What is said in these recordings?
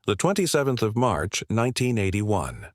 the 27th of March, 1981.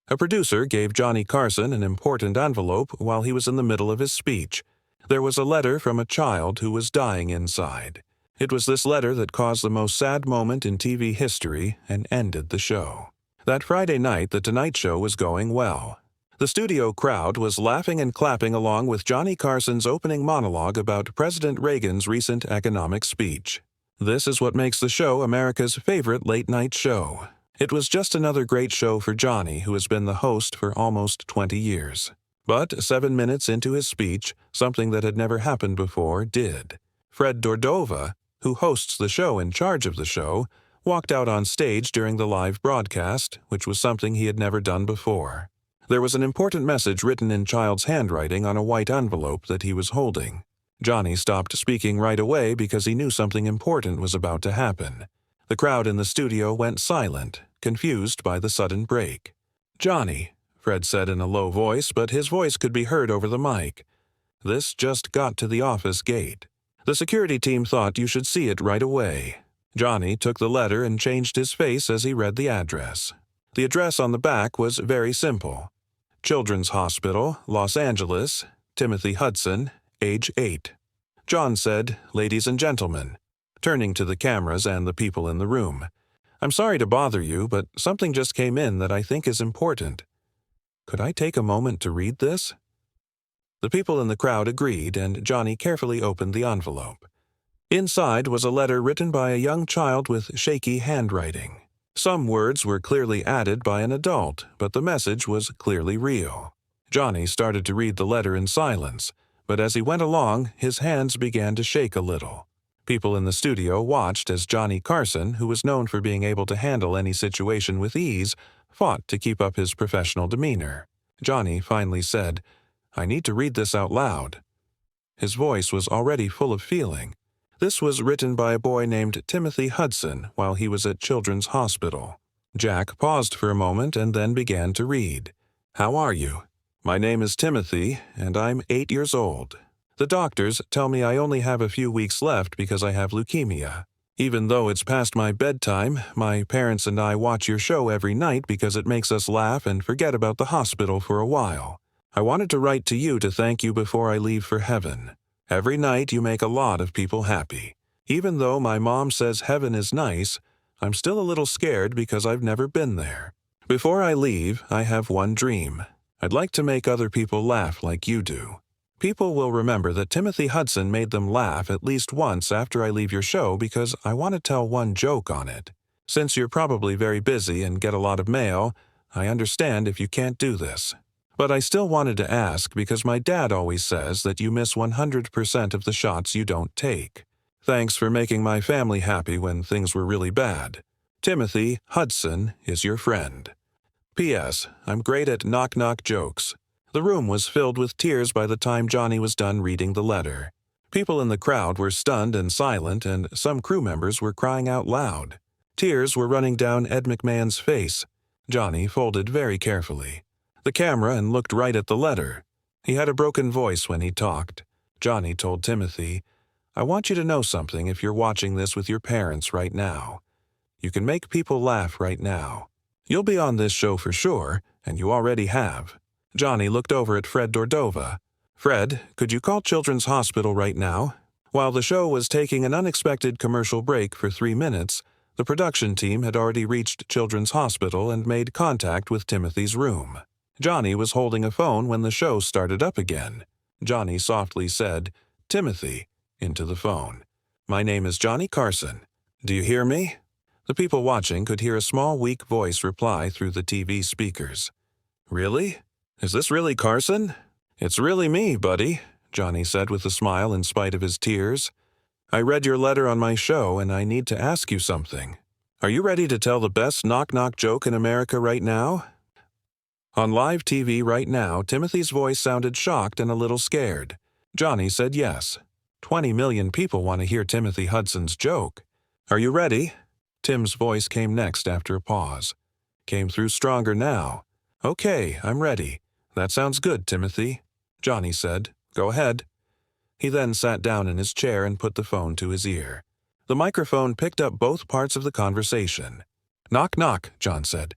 A producer gave Johnny Carson an important envelope while he was in the middle of his speech. There was a letter from a child who was dying inside. It was this letter that caused the most sad moment in TV history and ended the show. That Friday night, The Tonight Show was going well. The studio crowd was laughing and clapping along with Johnny Carson's opening monologue about President Reagan's recent economic speech. This is what makes the show America's favorite late-night show. It was just another great show for Johnny, who has been the host for almost 20 years. But 7 minutes into his speech, something that had never happened before did. Fred Cordova, who hosts the show in charge of the show, walked out on stage during the live broadcast, which was something he had never done before. There was an important message written in child's handwriting on a white envelope that he was holding. Johnny stopped speaking right away because he knew something important was about to happen. The crowd in the studio went silent, confused by the sudden break. "Johnny," Fred said in a low voice, but his voice could be heard over the mic. "This just got to the office gate. The security team thought you should see it right away." Johnny took the letter and changed his face as he read the address. The address on the back was very simple. Children's Hospital, Los Angeles, Timothy Hudson, age 8. John said, "Ladies and gentlemen," turning to the cameras and the people in the room, "I'm sorry to bother you, but something just came in that I think is important. Could I take a moment to read this?" The people in the crowd agreed, and Johnny carefully opened the envelope. Inside was a letter written by a young child with shaky handwriting. Some words were clearly added by an adult, but the message was clearly real. Johnny started to read the letter in silence, but as he went along, his hands began to shake a little. People in the studio watched as Johnny Carson, who was known for being able to handle any situation with ease, fought to keep up his professional demeanor. Johnny finally said, "I need to read this out loud." His voice was already full of feeling. This was written by a boy named Timothy Hudson while he was at Children's Hospital. Jack paused for a moment and then began to read. "How are you? My name is Timothy, and I'm 8 years old. The doctors tell me I only have a few weeks left because I have leukemia. Even though it's past my bedtime, my parents and I watch your show every night because it makes us laugh and forget about the hospital for a while. I wanted to write to you to thank you before I leave for heaven. Every night you make a lot of people happy. Even though my mom says heaven is nice, I'm still a little scared because I've never been there. Before I leave, I have one dream. I'd like to make other people laugh like you do. People will remember that Timothy Hudson made them laugh at least once after I leave your show because I want to tell one joke on it. Since you're probably very busy and get a lot of mail, I understand if you can't do this. But I still wanted to ask because my dad always says that you miss 100% of the shots you don't take. Thanks for making my family happy when things were really bad. Timothy Hudson is your friend. P.S. I'm great at knock-knock jokes." The room was filled with tears by the time Johnny was done reading the letter. People in the crowd were stunned and silent, and some crew members were crying out loud. Tears were running down Ed McMahon's face. Johnny folded very carefully the camera and looked right at the letter. He had a broken voice when he talked. Johnny told Timothy, "I want you to know something if you're watching this with your parents right now. You can make people laugh right now. You'll be on this show for sure, and you already have." Johnny looked over at Fred Cordova. "Fred, could you call Children's Hospital right now?" While the show was taking an unexpected commercial break for 3 minutes, the production team had already reached Children's Hospital and made contact with Timothy's room. Johnny was holding a phone when the show started up again. Johnny softly said, "Timothy," into the phone. "My name is Johnny Carson. Do you hear me?" The people watching could hear a small, weak voice reply through the TV speakers. "Really? Is this really Carson?" "It's really me, buddy," Johnny said with a smile in spite of his tears. "I read your letter on my show, and I need to ask you something. Are you ready to tell the best knock-knock joke in America right now?" On live TV right now, Timothy's voice sounded shocked and a little scared. Johnny said yes. 20 million people want to hear Timothy Hudson's joke. "Are you ready?" Tim's voice came next after a pause. Came through stronger now. "Okay, I'm ready. That sounds good, Timothy," Johnny said. "Go ahead." He then sat down in his chair and put the phone to his ear. The microphone picked up both parts of the conversation. "Knock, knock," John said.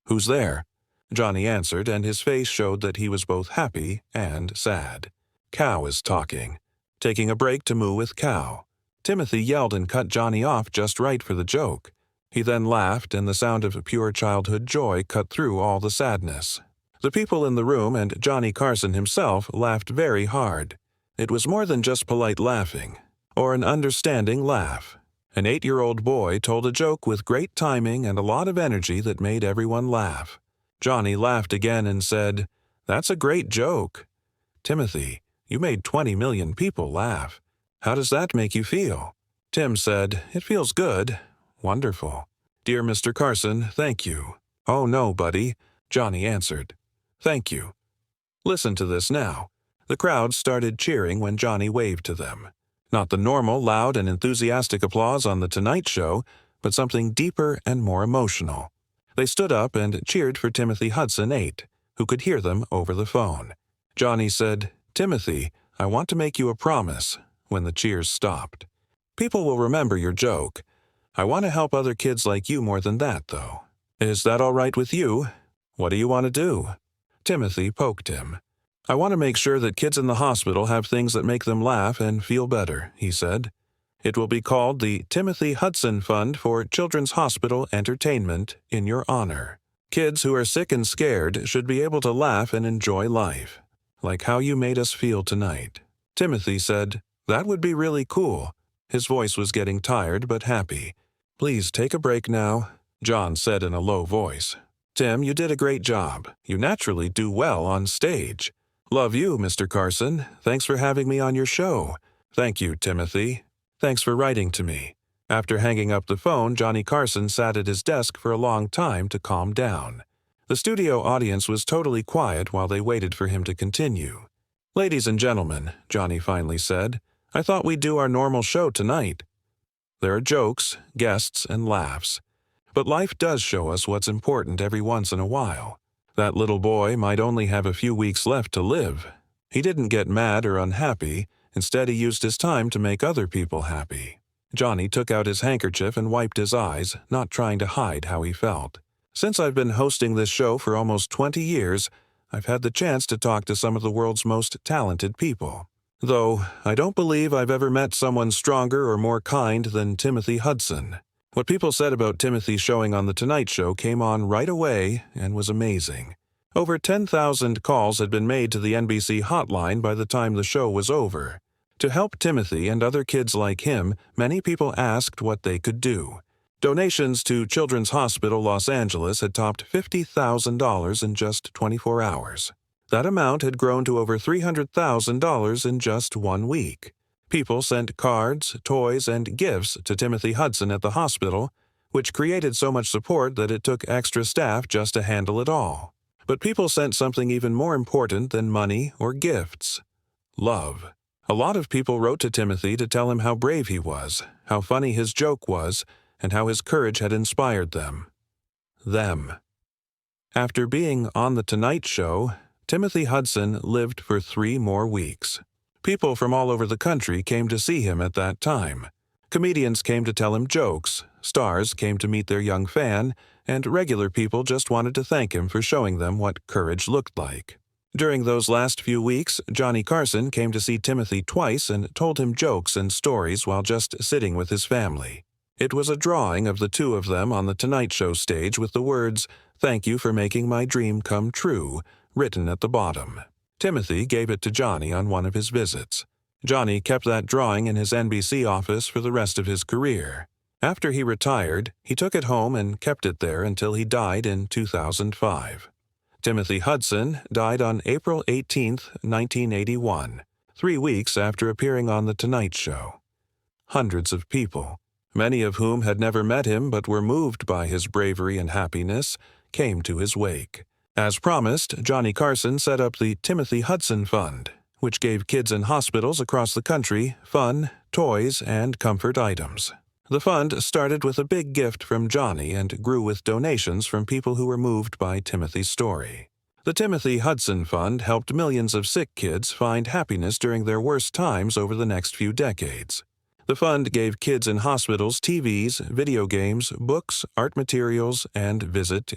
"Who's there?" Johnny answered, and his face showed that he was both happy and sad. "Cow is talking. Taking a break to moo with Cow." Timothy yelled and cut Johnny off just right for the joke. He then laughed, and the sound of pure childhood joy cut through all the sadness. The people in the room and Johnny Carson himself laughed very hard. It was more than just polite laughing, or an understanding laugh. An 8-year-old boy told a joke with great timing and a lot of energy that made everyone laugh. Johnny laughed again and said, "That's a great joke. Timothy, you made 20 million people laugh. How does that make you feel?" Tim said, "It feels good. Wonderful. Dear Mr. Carson, thank you." "Oh no, buddy," Johnny answered. "Thank you. Listen to this now." The crowd started cheering when Johnny waved to them. Not the normal, loud, and enthusiastic applause on The Tonight Show, but something deeper and more emotional. They stood up and cheered for Timothy Hudson 8, who could hear them over the phone. Johnny said, "Timothy, I want to make you a promise," when the cheers stopped. "People will remember your joke. I want to help other kids like you more than that, though. Is that all right with you? What do you want to do?" Timothy poked him. "I want to make sure that kids in the hospital have things that make them laugh and feel better," he said. "It will be called the Timothy Hudson Fund for Children's Hospital Entertainment in your honor. Kids who are sick and scared should be able to laugh and enjoy life, like how you made us feel tonight." Timothy said, "That would be really cool." His voice was getting tired but happy. "Please take a break now," John said in a low voice. "Tim, you did a great job. You naturally do well on stage. Love you, Mr. Carson. Thanks for having me on your show." "Thank you, Timothy. Thanks for writing to me." After hanging up the phone, Johnny Carson sat at his desk for a long time to calm down. The studio audience was totally quiet while they waited for him to continue. "Ladies and gentlemen," Johnny finally said, "I thought we'd do our normal show tonight. There are jokes, guests, and laughs. But life does show us what's important every once in a while. That little boy might only have a few weeks left to live. He didn't get mad or unhappy. Instead, he used his time to make other people happy." Johnny took out his handkerchief and wiped his eyes, not trying to hide how he felt. "Since I've been hosting this show for almost 20 years, I've had the chance to talk to some of the world's most talented people. Though I don't believe I've ever met someone stronger or more kind than Timothy Hudson. What people said about Timothy showing on The Tonight Show came on right away and was amazing. Over 10,000 calls had been made to the NBC hotline by the time the show was over. To help Timothy and other kids like him, many people asked what they could do. Donations to Children's Hospital Los Angeles had topped $50,000 in just 24 hours. That amount had grown to over $300,000 in just 1 week. People sent cards, toys, and gifts to Timothy Hudson at the hospital, which created so much support that it took extra staff just to handle it all. But people sent something even more important than money or gifts: love. A lot of people wrote to Timothy to tell him how brave he was, how funny his joke was, and how his courage had inspired them. After being on The Tonight Show, Timothy Hudson lived for 3 more weeks. People from all over the country came to see him at that time. Comedians came to tell him jokes, stars came to meet their young fan, and regular people just wanted to thank him for showing them what courage looked like. During those last few weeks, Johnny Carson came to see Timothy twice and told him jokes and stories while just sitting with his family. It was a drawing of the two of them on The Tonight Show stage with the words, "Thank you for making my dream come true," written at the bottom. Timothy gave it to Johnny on one of his visits. Johnny kept that drawing in his NBC office for the rest of his career. After he retired, he took it home and kept it there until he died in 2005. Timothy Hudson died on April 18, 1981, 3 weeks after appearing on The Tonight Show. Hundreds of people, many of whom had never met him but were moved by his bravery and happiness, came to his wake. As promised, Johnny Carson set up the Timothy Hudson Fund, which gave kids in hospitals across the country fun, toys, and comfort items. The fund started with a big gift from Johnny and grew with donations from people who were moved by Timothy's story. The Timothy Hudson Fund helped millions of sick kids find happiness during their worst times over the next few decades. The fund gave kids in hospitals TVs, video games, books, art materials, and visit